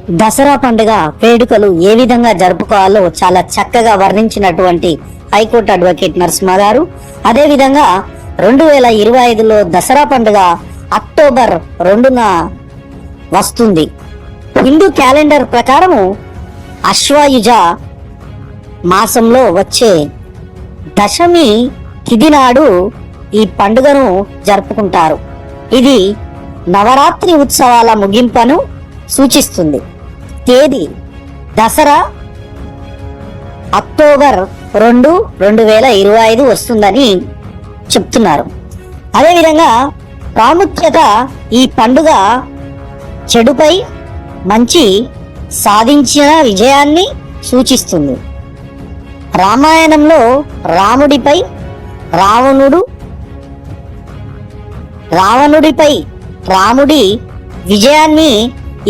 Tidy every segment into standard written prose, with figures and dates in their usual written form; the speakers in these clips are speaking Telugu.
దసరా పండుగ వేడుకలు ఏ విధంగా జరుపుకోవాలో చాలా చక్కగా వర్ణించినటువంటి హైకోర్టు అడ్వకేట్ నరసింహ గారు. అదేవిధంగా 2025లో దసరా పండుగ అక్టోబర్ 2న వస్తుంది. హిందూ క్యాలెండర్ ప్రకారము అశ్వయుజ మాసంలో వచ్చే దశమి తిథి నాడు ఈ పండుగను జరుపుకుంటారు. ఇది నవరాత్రి ఉత్సవాల ముగింపును సూచిస్తుంది. తేదీ దసరా అక్టోబర్ 2, 2025 వస్తుందని చెప్తున్నారు. అదేవిధంగా ప్రాముఖ్యత ఈ పండుగ చెడుపై మంచి సాధించిన విజయాన్ని సూచిస్తుంది. రామాయణంలో రాముడిపై రాముడి విజయాన్ని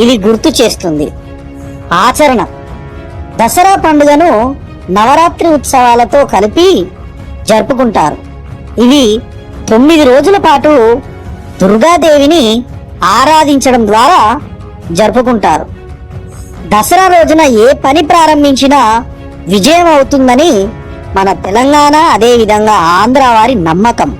ఇది గుర్తు చేస్తుంది. ఆచరణ దసరా పండుగను నవరాత్రి ఉత్సవాలతో కలిపి జరుపుకుంటారు. ఇవి 9 రోజుల పాటు దుర్గాదేవిని ఆరాధించడం ద్వారా జరుపుకుంటారు. దసరా రోజున ఏ పని ప్రారంభించినా విజయం అవుతుందని మన తెలంగాణ అదేవిధంగా ఆంధ్ర వారి నమ్మకం.